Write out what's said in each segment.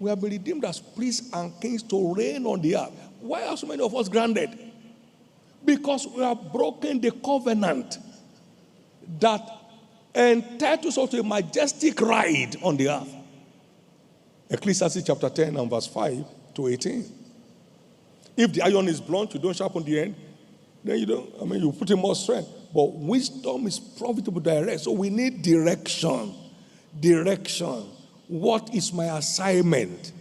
We have been redeemed as priests and kings to reign on the earth. Why are so many of us grounded? Because we have broken the covenant that entitles us to a majestic ride on the earth. Ecclesiastes chapter 10 and verse 5 to 18. If the iron is blunt, you don't sharpen the end, then you put in more strength. But wisdom is profitable direct. So we need direction. Direction. What is my assignment?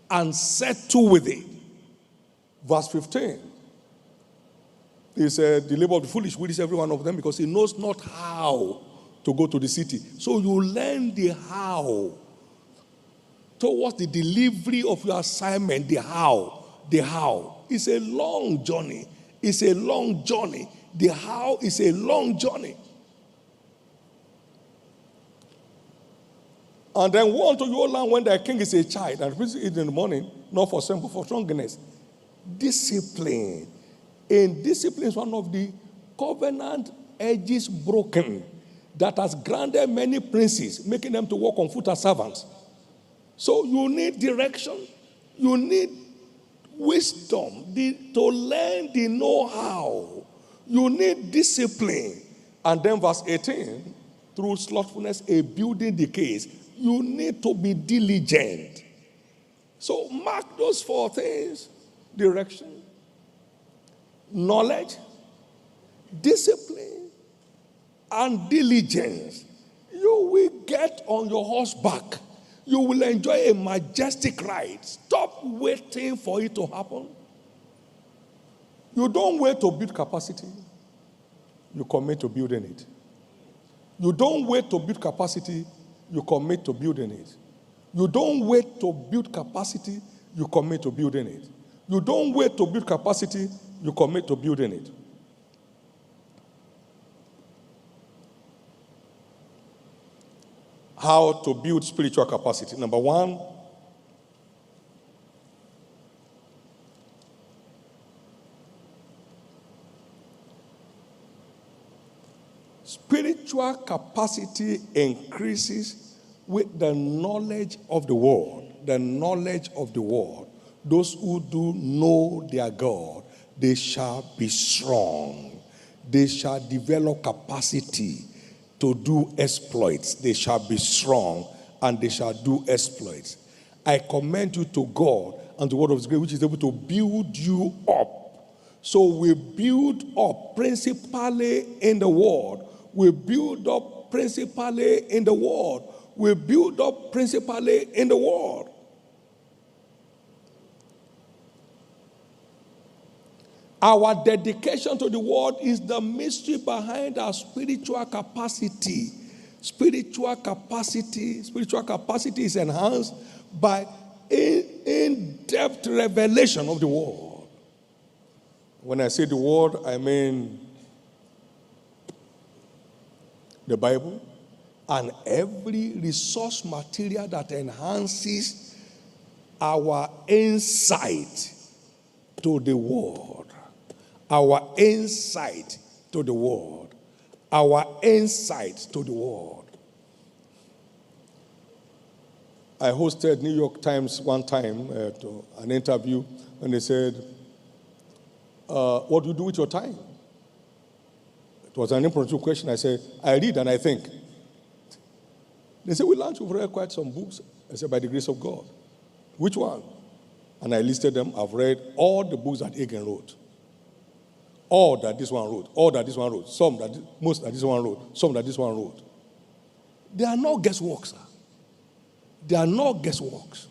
And settle with it. Verse 15. He said, the labor of the foolish will is every one of them, because he knows not how to go to the city. So you learn the how. Towards the delivery of your assignment, the how. The how. It's a long journey. It's a long journey. The how is a long journey. And then woe unto your land when thy king is a child, and please eat in the morning, not for strength, but for drunkenness. Discipline. In discipline is one of the covenant edges broken that has granted many princes, making them to walk on foot as servants. So you need direction. You need wisdom to learn the know-how. You need discipline. And then verse 18, through slothfulness, a building decays. You need to be diligent. So mark those four things: direction, knowledge, discipline, and diligence. You will get on your horseback. You will enjoy a majestic ride. Stop waiting for it to happen. You don't wait to build capacity. You commit to building it. You don't wait to build capacity. You commit to building it. You don't wait to build capacity. You commit to building it. You don't wait to build capacity. You commit to building it. How to build spiritual capacity. Number one, spiritual capacity increases with the knowledge of the word. The knowledge of the word. Those who do know their God, they shall be strong. They shall develop capacity to do exploits. They shall be strong and they shall do exploits. I commend you to God and the word of His grace, which is able to build you up. So we build up principally in the word. We build up principally in the word. We build up principally in the word. Our dedication to the word is the mystery behind our spiritual capacity. Spiritual capacity is enhanced by in-depth revelation of the word. When I say the word, I mean the Bible and every resource material that enhances our insight to the word. Our insight to the word. Our insight to the word. I hosted New York Times one time to an interview, and they said, what do you do with your time? It was an impromptu question. I said, I read and I think. They said, we've read quite some books. I said, by the grace of God. Which one? And I listed them. I've read all the books that Egan wrote. All that this one wrote. All that this one wrote. Most that this one wrote. Some that this one wrote. They are not guesswork, sir. They are not guessworks.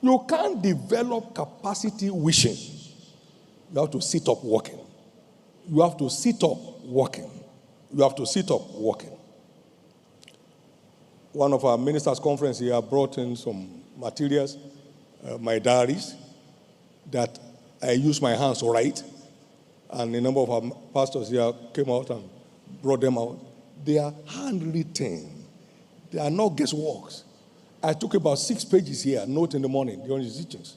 You can't develop capacity wishing. You have to sit up working. You have to sit up working. You have to sit up working. One of our ministers' conference here brought in some materials, my diaries, that I use my hands to write. And a number of our pastors here came out and brought them out. They are handwritten. They are not guessworks. I took about 6 pages here, note in the morning during the teachings.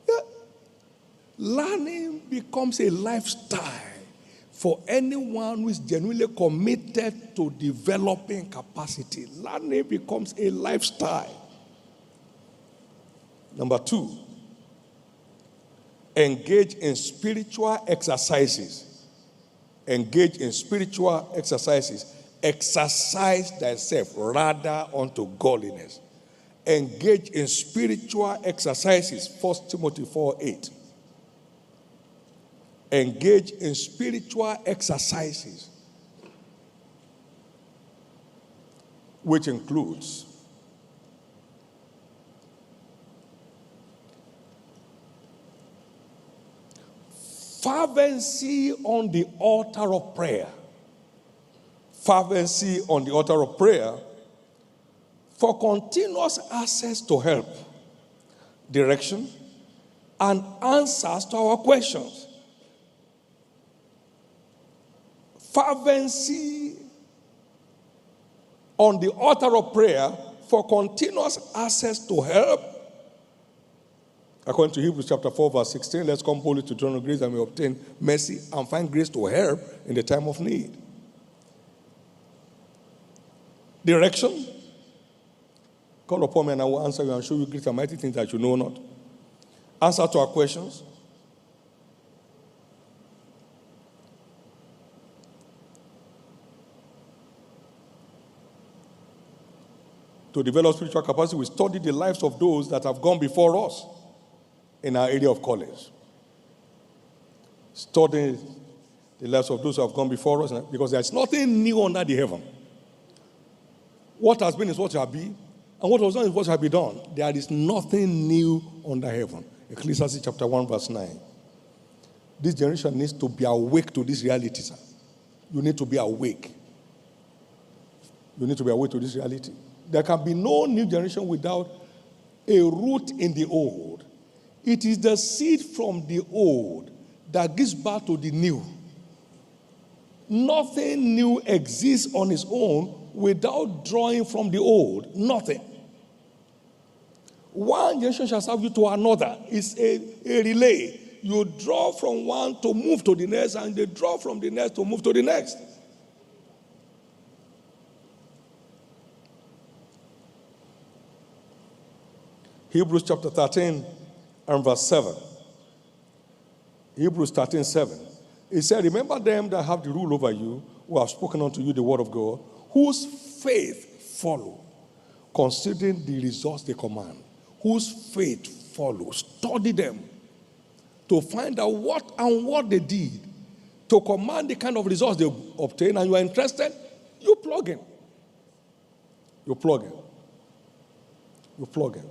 Yeah. Learning becomes a lifestyle for anyone who is genuinely committed to developing capacity. Learning becomes a lifestyle. Number 2, engage in spiritual exercises. Engage in spiritual exercises. Exercise thyself rather unto godliness. Engage in spiritual exercises. 1 Timothy 4:8. Engage in spiritual exercises, which includes fervency on the altar of prayer. Fervency on the altar of prayer for continuous access to help, direction, and answers to our questions. Fervency on the altar of prayer for continuous access to help. According to Hebrews chapter 4, verse 16, let's come boldly to the throne of grace and we obtain mercy and find grace to help in the time of need. Direction. Call upon me and I will answer you and show you great and mighty things that you know not. Answer to our questions. To develop spiritual capacity, we study the lives of those that have gone before us in our area of college. Study the lives of those who have gone before us, because there's nothing new under the heaven. What has been is what shall be, and what was done is what shall be done. There is nothing new under heaven. Ecclesiastes chapter 1, verse 9. This generation needs to be awake to this reality, sir. You need to be awake. You need to be awake to this reality. There can be no new generation without a root in the old. It is the seed from the old that gives birth to the new. Nothing new exists on its own without drawing from the old. Nothing. One generation shall serve you to another. It's a relay. You draw from one to move to the next, and they draw from the next to move to the next. Hebrews chapter 13 and verse 7. Hebrews 13:7. It said, remember them that have the rule over you, who have spoken unto you the word of God, whose faith follow, considering the results they command. Whose faith follow. Study them to find out what they did to command the kind of results they obtain, and you are interested, you plug in. You plug in. You plug in.